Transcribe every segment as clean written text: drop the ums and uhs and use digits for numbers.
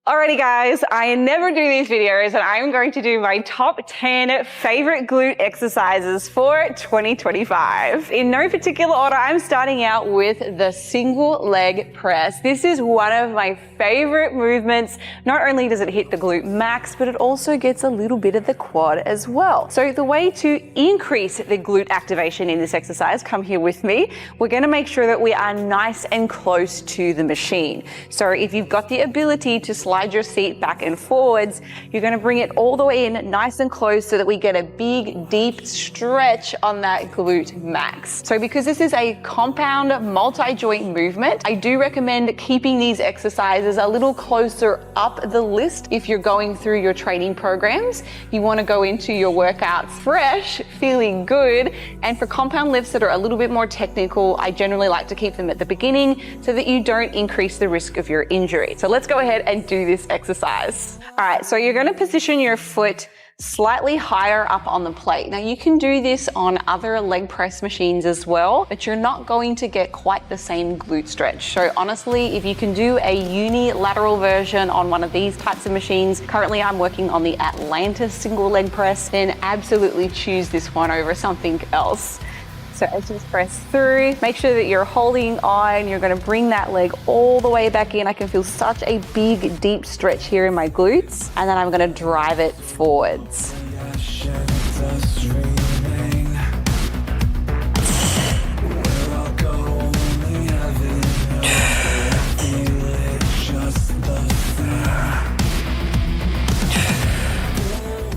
Alrighty guys, I never do these videos and I'm going to do my top 10 favorite glute exercises for 2025. In no particular order, I'm starting out with the single leg press. This is one of my favorite movements. Not only does it hit the glute max, but it also gets a little bit of the quad as well. So the way to increase the glute activation in this exercise, come here with me. We're gonna make sure that we are nice and close to the machine. So if you've got the ability to slide your seat back and forwards, you're going to bring it all the way in nice and close so that we get a big, deep stretch on that glute max. So because this is a compound multi-joint movement, I do recommend keeping these exercises a little closer up the list if you're going through your training programs. You want to go into your workouts fresh, feeling good, and for compound lifts that are a little bit more technical, I generally like to keep them at the beginning so that you don't increase the risk of your injury. So let's go ahead and do this exercise. All right, so you're going to position your foot slightly higher up on the plate. Now you can do this on other leg press machines as well, but you're not going to get quite the same glute stretch. So honestly, if you can do a unilateral version on one of these types of machines, currently I'm working on the Atlantis single leg press, then absolutely choose this one over something else. So as you press through, make sure that you're holding on. You're going to bring that leg all the way back in. I can feel such a big, deep stretch here in my glutes. And then I'm going to drive it forwards.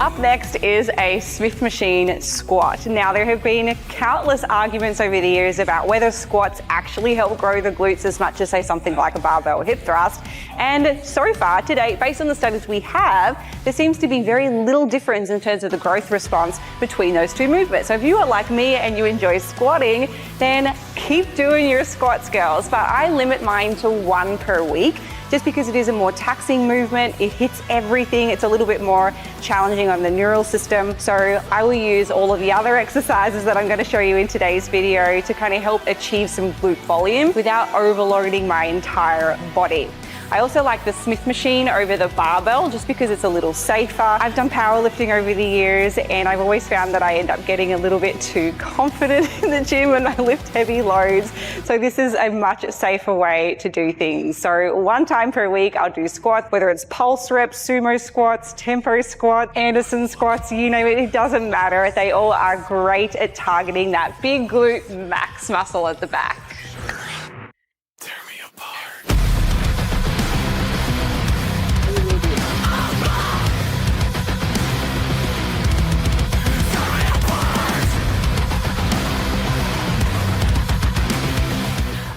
Up next is a Smith machine squat. Now there have been countless arguments over the years about whether squats actually help grow the glutes as much as say something like a barbell hip thrust. And so far to date, based on the studies we have, there seems to be very little difference in terms of the growth response between those two movements. So if you are like me and you enjoy squatting, then keep doing your squats, girls. But I limit mine to 1 per week, just because it is a more taxing movement. It hits everything. It's a little bit more challenging on the neural system. So I will use all of the other exercises that I'm going to show you in today's video to kind of help achieve some glute volume without overloading my entire body. I also like the Smith machine over the barbell just because it's a little safer. I've done powerlifting over the years and I've always found that I end up getting a little bit too confident in the gym when I lift heavy loads. So this is a much safer way to do things. So 1 time per week, I'll do squats, whether it's pulse reps, sumo squats, tempo squat, Anderson squats, you name it, it doesn't matter. They all are great at targeting that big glute max muscle at the back.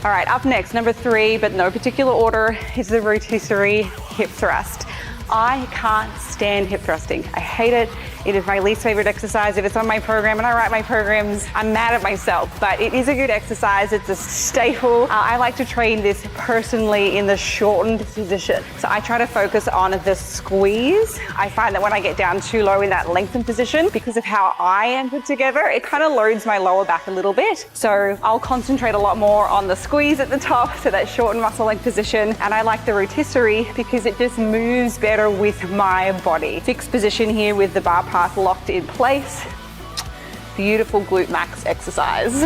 All right, up next, number 3, but no particular order, is the rotisserie hip thrust. I can't stand hip thrusting. I hate it. It is my least favorite exercise. If it's on my program and I write my programs, I'm mad at myself, but it is a good exercise. It's a staple. I like to train this personally in the shortened position. So I try to focus on the squeeze. I find that when I get down too low in that lengthened position, because of how I am put together, it kind of loads my lower back a little bit. So I'll concentrate a lot more on the squeeze at the top, so that shortened muscle length position. And I like the rotisserie because it just moves better with my body. Fixed position here with the bar path locked in place. Beautiful glute max exercise.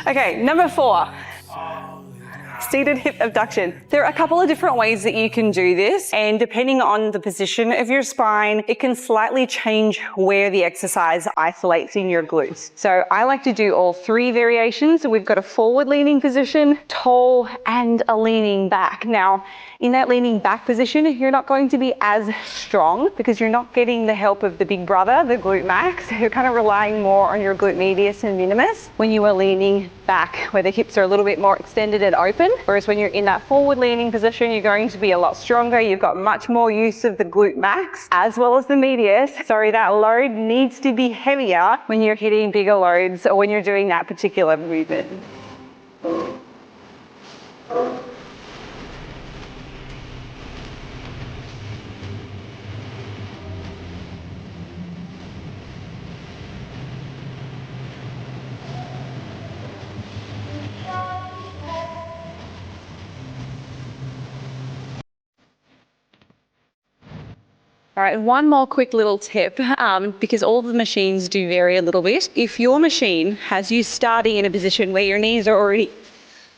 Okay, number 4. Seated hip abduction. There are a couple of different ways that you can do this, and depending on the position of your spine, it can slightly change where the exercise isolates in your glutes. So I like to do all 3 variations. So we've got a forward leaning position, tall, and a leaning back. Now, in that leaning back position, you're not going to be as strong because you're not getting the help of the big brother, the glute max. You're kind of relying more on your glute medius and minimus when you are leaning back, where the hips are a little bit more extended and open. Whereas when you're in that forward leaning position, you're going to be a lot stronger. You've got much more use of the glute max as well as the medius. So that load needs to be heavier when you're hitting bigger loads or when you're doing that particular movement. All right, one more quick little tip, because all of the machines do vary a little bit. If your machine has you starting in a position where your knees are already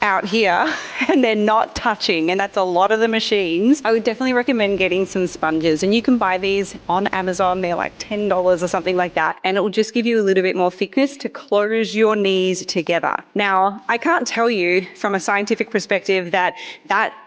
out here and they're not touching, and that's a lot of the machines, I would definitely recommend getting some sponges, and you can buy these on Amazon. They're like $10 or something like that, and it will just give you a little bit more thickness to close your knees together. Now, I can't tell you from a scientific perspective that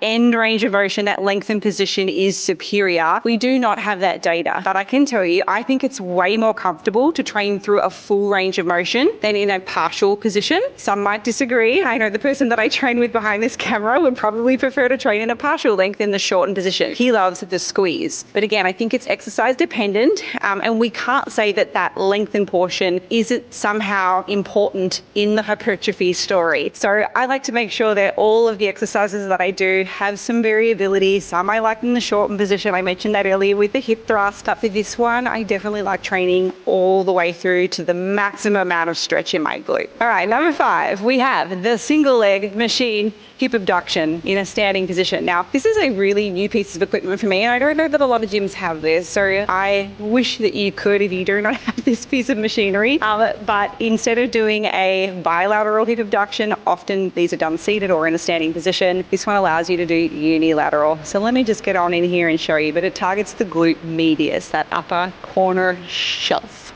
end range of motion, that lengthened position is superior. We do not have that data, but I can tell you, I think it's way more comfortable to train through a full range of motion than in a partial position. Some might disagree. I know the person that I train with behind this camera would probably prefer to train in a partial length in the shortened position. He loves the squeeze. But again, I think it's exercise dependent, and we can't say that that lengthened portion isn't somehow important in the hypertrophy story. So I like to make sure that all of the exercises that I do have some variability. Some I like in the shortened position. I mentioned that earlier with the hip thrust. But for this one, I definitely like training all the way through to the maximum amount of stretch in my glute. All right, number 5, we have the single leg machine hip abduction in a standing position. Now, this is a really new piece of equipment for me, and I don't know that a lot of gyms have this, so I wish that you could if you do not have this piece of machinery. But instead of doing a bilateral hip abduction, often these are done seated or in a standing position. This one allows you to do unilateral. So let me just get on in here and show you, but it targets the glute medius, that upper corner shelf.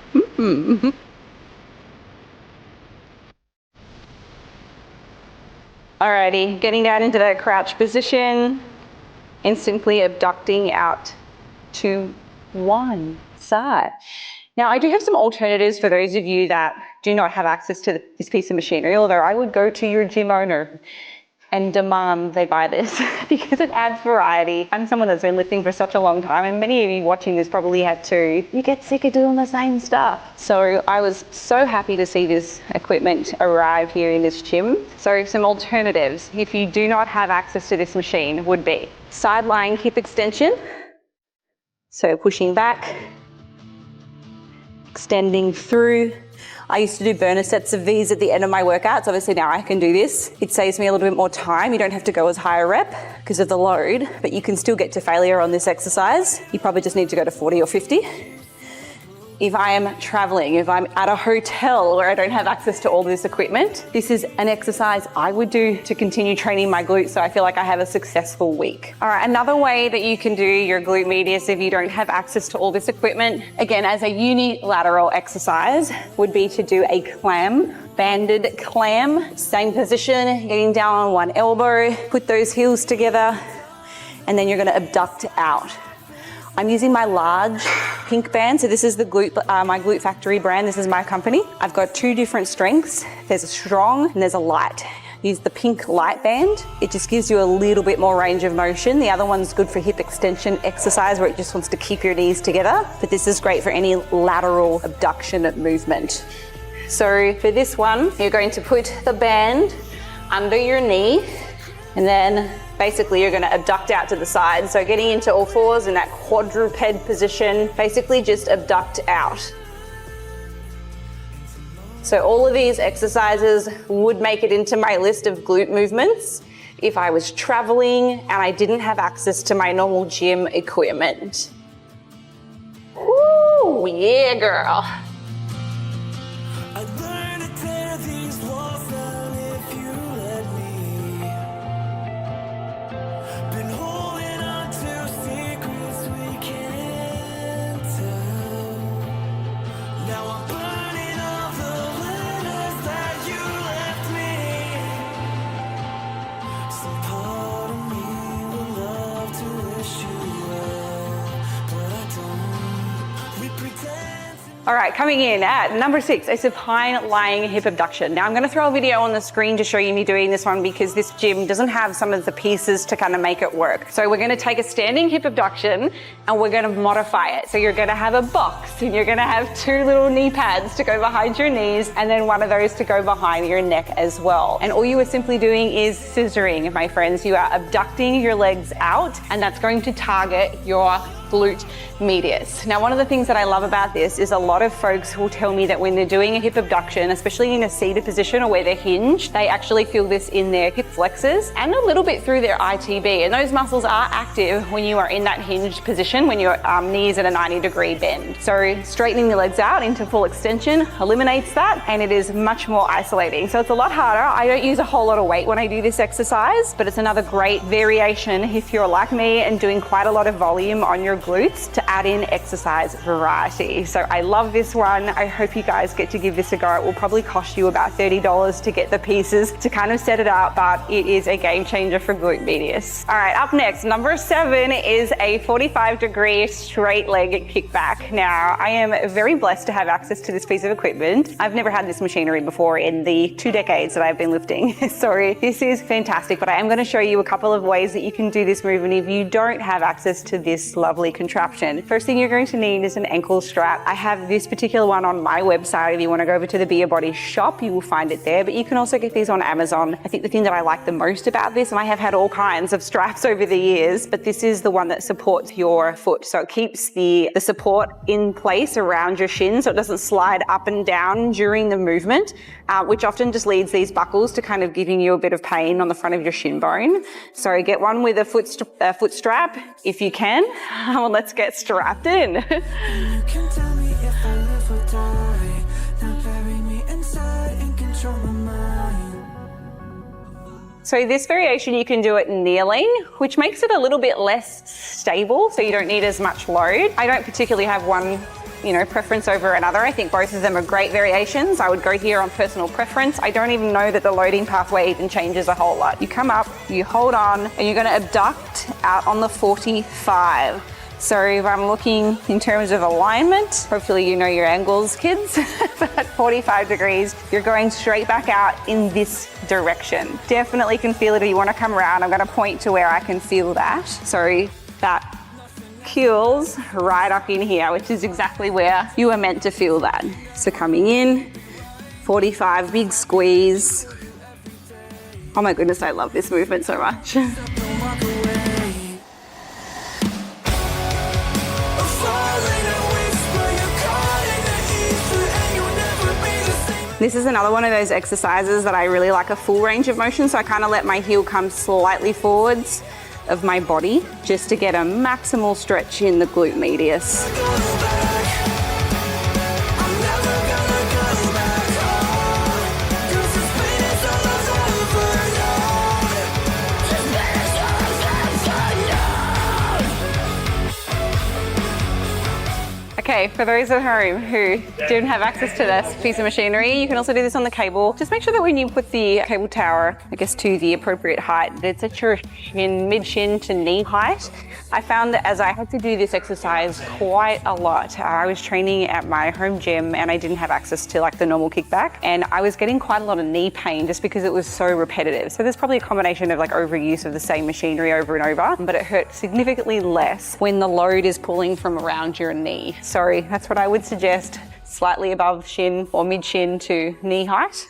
Alrighty, getting down into that crouch position and simply abducting out to one side. Now, I do have some alternatives for those of you that do not have access to this piece of machinery, although I would go to your gym owner and demand they buy this because it adds variety. I'm someone that's been lifting for such a long time, and many of you watching this probably have too. You get sick of doing the same stuff. So I was so happy to see this equipment arrive here in this gym. So some alternatives, if you do not have access to this machine, would be side lying hip extension. So pushing back, extending through. I used to do burner sets of these at the end of my workouts. Obviously now I can do this. It saves me a little bit more time. You don't have to go as high a rep because of the load, but you can still get to failure on this exercise. You probably just need to go to 40 or 50. If I am traveling, if I'm at a hotel where I don't have access to all this equipment, this is an exercise I would do to continue training my glutes so I feel like I have a successful week. All right, another way that you can do your glute medius if you don't have access to all this equipment, again, as a unilateral exercise, would be to do a clam, banded clam, same position, getting down on one elbow, put those heels together, and then you're gonna abduct out. I'm using my large pink band. So this is the Glute, my Glute Factory brand. This is my company. I've got 2 different strengths. There's a strong and there's a light. Use the pink light band. It just gives you a little bit more range of motion. The other one's good for hip extension exercise where it just wants to keep your knees together. But this is great for any lateral abduction movement. So for this one, you're going to put the band under your knee, and then basically you're going to abduct out to the side. So getting into all fours in that quadruped position, basically just abduct out. So all of these exercises would make it into my list of glute movements if I was traveling and I didn't have access to my normal gym equipment. Woo, yeah, girl. All right, coming in at number 6, a supine lying hip abduction. Now I'm gonna throw a video on the screen to show you me doing this one because this gym doesn't have some of the pieces to kind of make it work. So we're gonna take a standing hip abduction and we're gonna modify it. So you're gonna have a box and you're gonna have 2 little knee pads to go behind your knees and then one of those to go behind your neck as well. And all you are simply doing is scissoring, my friends. You are abducting your legs out and that's going to target your glute medius. Now, one of the things that I love about this is a lot lot of folks will tell me that when they're doing a hip abduction, especially in a seated position or where they're hinged, they actually feel this in their hip flexors and a little bit through their ITB. And those muscles are active when you are in that hinged position, when your knees at a 90-degree bend. So straightening the legs out into full extension eliminates that, and it is much more isolating. So it's a lot harder. I don't use a whole lot of weight when I do this exercise, but it's another great variation if you're like me and doing quite a lot of volume on your glutes to add in exercise variety. So I love this one. I hope you guys get to give this a go. It will probably cost you about $30 to get the pieces to kind of set it up, but it is a game changer for glute medius. All right, up next, number 7 is a 45-degree straight leg kickback. Now, I am very blessed to have access to this piece of equipment. I've never had this machinery before in the 2 decades that I've been lifting. So this is fantastic, but I am going to show you a couple of ways that you can do this movement if you don't have access to this lovely contraption. First thing you're going to need is an ankle strap. I have this particular one on my website. If you want to go over to the Be Your Body shop, you will find it there, but you can also get these on Amazon. I think the thing that I like the most about this, and I have had all kinds of straps over the years, but this is the one that supports your foot. So it keeps the support in place around your shin so it doesn't slide up and down during the movement, which often just leads these buckles to kind of giving you a bit of pain on the front of your shin bone. So get one with a foot strap if you can. Well, let's get strapped in. You can tell me if I live or die. Now bury me inside and control my mind. So this variation, you can do it kneeling, which makes it a little bit less stable, so you don't need as much load. I don't particularly have one preference over another. I think both of them are great variations. I would go here on personal preference. I don't even know that the loading pathway even changes a whole lot. You come up, you hold on, and you're going to abduct out on the 45. So if I'm looking in terms of alignment, hopefully you know your angles, kids, but 45 degrees, you're going straight back out in this direction. Definitely can feel it if you want to come around. I'm going to point to where I can feel that. So that keels right up in here, which is exactly where you were meant to feel that. So coming in, 45, big squeeze. Oh my goodness, I love this movement so much. This is another one of those exercises that I really like a full range of motion, so I kind of let my heel come slightly forwards of my body just to get a maximal stretch in the glute medius. Okay, for those at home who didn't have access to this piece of machinery, you can also do this on the cable. Just make sure that when you put the cable tower, to the appropriate height, it's at your shin, mid-shin to knee height. I found that as I had to do this exercise quite a lot, I was training at my home gym and I didn't have access to the normal kickback, and I was getting quite a lot of knee pain just because it was so repetitive. So there's probably a combination of overuse of the same machinery over and over, but it hurt significantly less when the load is pulling from around your knee. So that's what I would suggest, slightly above shin or mid-shin to knee height.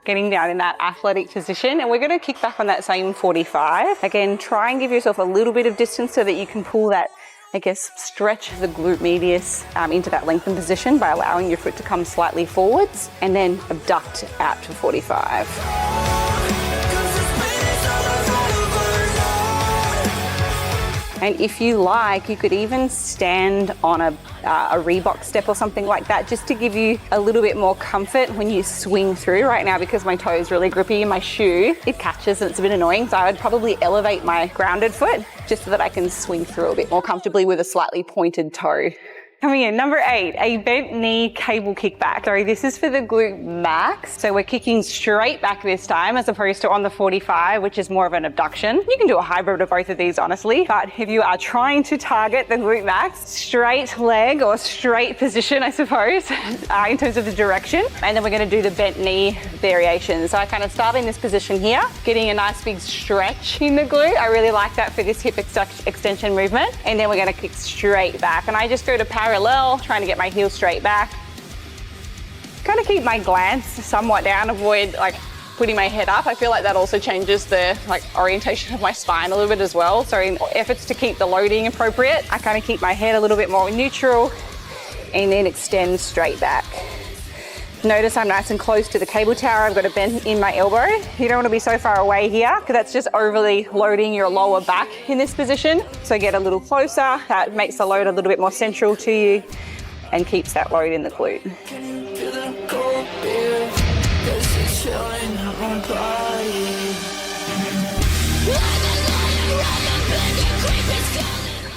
Getting down in that athletic position, and we're going to kick back on that same 45. Again, try and give yourself a little bit of distance so that you can pull that, stretch the glute medius into that lengthened position by allowing your foot to come slightly forwards, and then abduct out to 45. And if you like, you could even stand on a Reebok step or something like that, just to give you a little bit more comfort when you swing through. Right now, because my toe is really grippy in my shoe, it catches and it's a bit annoying. So I would probably elevate my grounded foot just so that I can swing through a bit more comfortably with a slightly pointed toe. Coming in, number 8, a bent knee cable kickback. So this is for the glute max. So we're kicking straight back this time as opposed to on the 45, which is more of an abduction. You can do a hybrid of both of these, honestly. But if you are trying to target the glute max, straight leg or straight position, I suppose, in terms of the direction. And then we're going to do the bent knee variation. So I kind of start in this position here, getting a nice big stretch in the glute. I really like that for this hip extension movement. And then we're going to kick straight back. And I just go to parallel, trying to get my heel straight back. Kind of keep my glance somewhat down, avoid putting my head up. I feel like that also changes the orientation of my spine a little bit as well. So in efforts to keep the loading appropriate, I kind of keep my head a little bit more neutral and then extend straight back. Notice I'm nice and close to the cable tower. I've got a bend in my elbow. You don't want to be so far away here because that's just overly loading your lower back in this position. So get a little closer. That makes the load a little bit more central to you and keeps that load in the glute.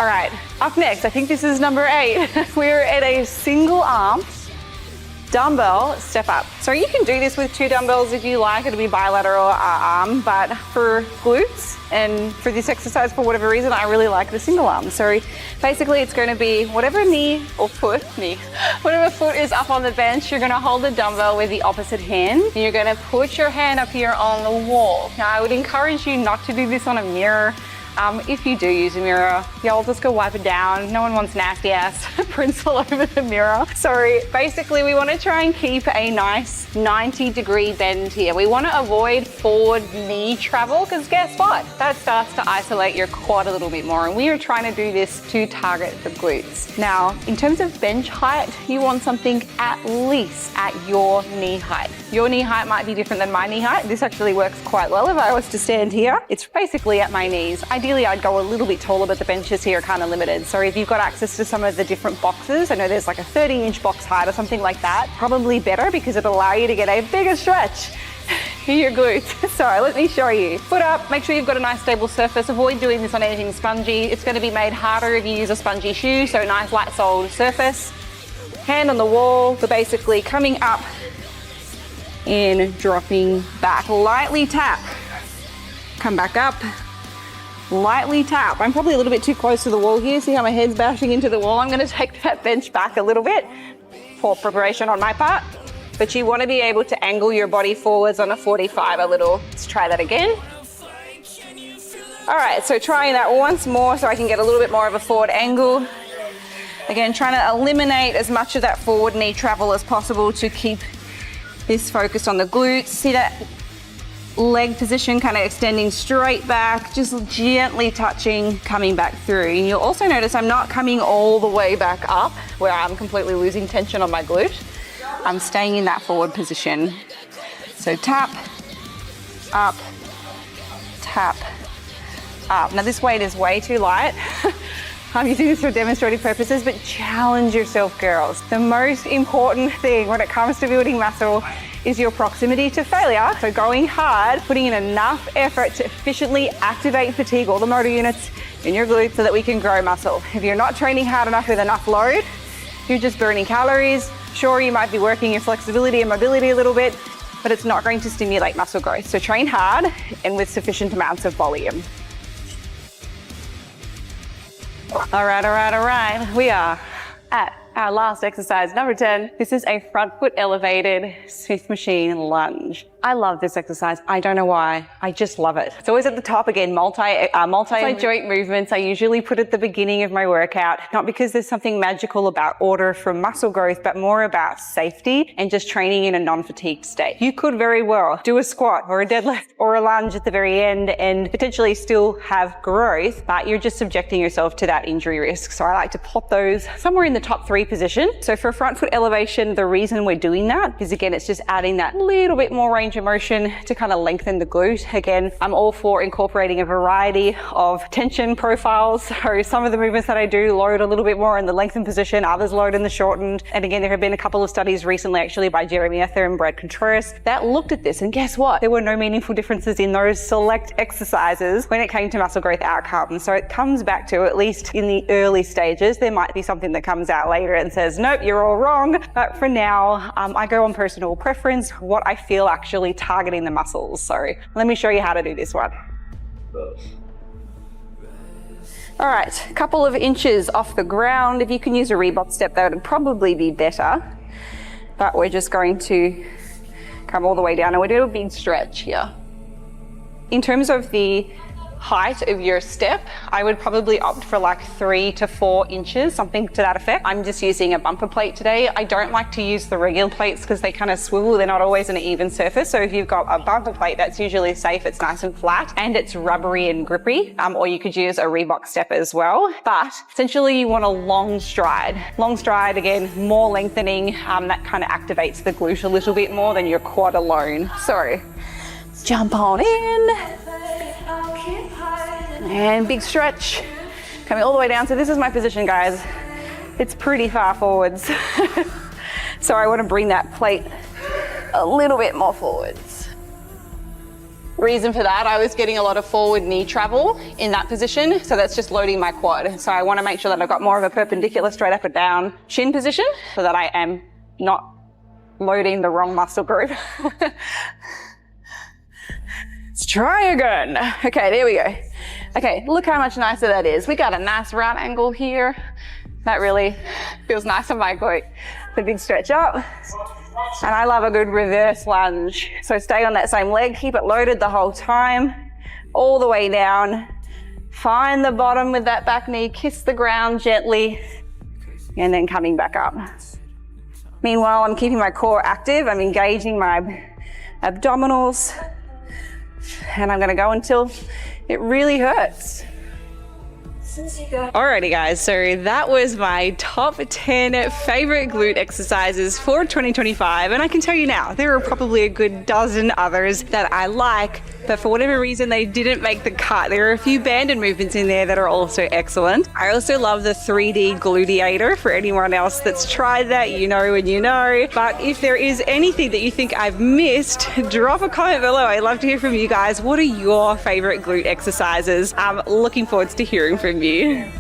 All right, up next, I think this is number 8. We're at a single arm dumbbell step up. So you can do this with 2 dumbbells if you like. It'll be bilateral arm, but for glutes and for this exercise, for whatever reason, I really like the single arm. So basically it's going to be whatever whatever foot is up on the bench, you're going to hold the dumbbell with the opposite hand. And you're going to put your hand up here on the wall. Now I would encourage you not to do this on a mirror. If you do use a mirror, y'all just go wipe it down. No one wants nasty ass prints all over the mirror. So basically we want to try and keep a nice 90-degree bend here. We want to avoid forward knee travel because guess what? That starts to isolate your quad a little bit more, and we are trying to do this to target the glutes. Now, in terms of bench height, you want something at least at your knee height. Your knee height might be different than my knee height. This actually works quite well if I was to stand here. It's basically at my knees. Ideally, I'd go a little bit taller, but the benches here are kind of limited. So if you've got access to some of the different boxes, I know there's like a 30-inch box height or something like that, probably better because it'll allow you to get a bigger stretch in your glutes. So let me show you. Foot up, make sure you've got a nice stable surface. Avoid doing this on anything spongy. It's going to be made harder if you use a spongy shoe, so a nice light soled surface. Hand on the wall, so basically coming up and dropping back. Lightly tap, come back up, lightly tap. I'm probably a little bit too close to the wall here. See how my head's bashing into the wall? I'm going to take that bench back a little bit. Poor preparation on my part. But you want to be able to angle your body forwards on a 45 a little. Let's try that again. All right, so trying that once more so I can get a little bit more of a forward angle. Again, trying to eliminate as much of that forward knee travel as possible to keep this focused on the glutes. See that leg position kind of extending straight back, just gently touching, coming back through. And you'll also notice I'm not coming all the way back up where I'm completely losing tension on my glute. I'm staying in that forward position. So tap, up, tap, up. Now this weight is way too light. I'm using this for demonstrative purposes, but challenge yourself, girls. The most important thing when it comes to building muscle is your proximity to failure. So going hard, putting in enough effort to efficiently activate, fatigue all the motor units in your glutes so that we can grow muscle. If you're not training hard enough with enough load, you're just burning calories. Sure, you might be working your flexibility and mobility a little bit, but it's not going to stimulate muscle growth. So train hard and with sufficient amounts of volume. All right. We are at our last exercise, number 10. This is a front foot elevated Smith machine lunge. I love this exercise. I don't know why. I just love it. It's always at the top again, multi-joint movements. I usually put at the beginning of my workout, not because there's something magical about order from muscle growth, but more about safety and just training in a non-fatigued state. You could very well do a squat or a deadlift or a lunge at the very end and potentially still have growth, but you're just subjecting yourself to that injury risk. So I like to plot those somewhere in the top 3 position. So for front foot elevation, the reason we're doing that is, again, it's just adding that little bit more range of motion to kind of lengthen the glute. Again, I'm all for incorporating a variety of tension profiles. So some of the movements that I do load a little bit more in the lengthened position, others load in the shortened. And again, there have been a couple of studies recently actually by Jeremy Ether and Brad Contreras that looked at this, and guess what? There were no meaningful differences in those select exercises when it came to muscle growth outcomes. So it comes back to, at least in the early stages, there might be something that comes out later and says, nope, you're all wrong. But for now, I go on personal preference, what I feel actually targeting the muscles. So let me show you how to do this one. All right, a couple of inches off the ground. If you can use a Reebok step, that would probably be better. But we're just going to come all the way down and we'll do a big stretch here. In terms of the height of your step, I would probably opt for like 3 to 4 inches, something to that effect. I'm just using a bumper plate today. I don't like to use the regular plates because they kind of swivel. They're not always an even surface. So if you've got a bumper plate, that's usually safe. It's nice and flat and it's rubbery and grippy. Or you could use a Reebok step as well. But essentially you want a long stride. Long stride, again, more lengthening. That kind of activates the glute a little bit more than your quad alone. So jump on in. And big stretch. Coming all the way down. So this is my position, guys. It's pretty far forwards. So I want to bring that plate a little bit more forwards. Reason for that, I was getting a lot of forward knee travel in that position. So that's just loading my quad. So I want to make sure that I've got more of a perpendicular straight up and down shin position so that I am not loading the wrong muscle group. Let's try again. Okay, there we go. Okay, look how much nicer that is. We got a nice right angle here. That really feels nice on my glute. The big stretch up. And I love a good reverse lunge. So stay on that same leg, keep it loaded the whole time, all the way down. Find the bottom with that back knee, kiss the ground gently, and then coming back up. Meanwhile, I'm keeping my core active. I'm engaging my abdominals. And I'm gonna go until it really hurts. Alrighty guys, so that was my top 10 favorite glute exercises for 2025, and I can tell you now, there are probably a good dozen others that I like, but for whatever reason they didn't make the cut. There are a few banded movements in there that are also excellent. I also love the 3D gluteator. For anyone else that's tried that, you know and you know. But if there is anything that you think I've missed, drop a comment below. I'd love to hear from you guys. What are your favorite glute exercises? I'm looking forward to hearing from you.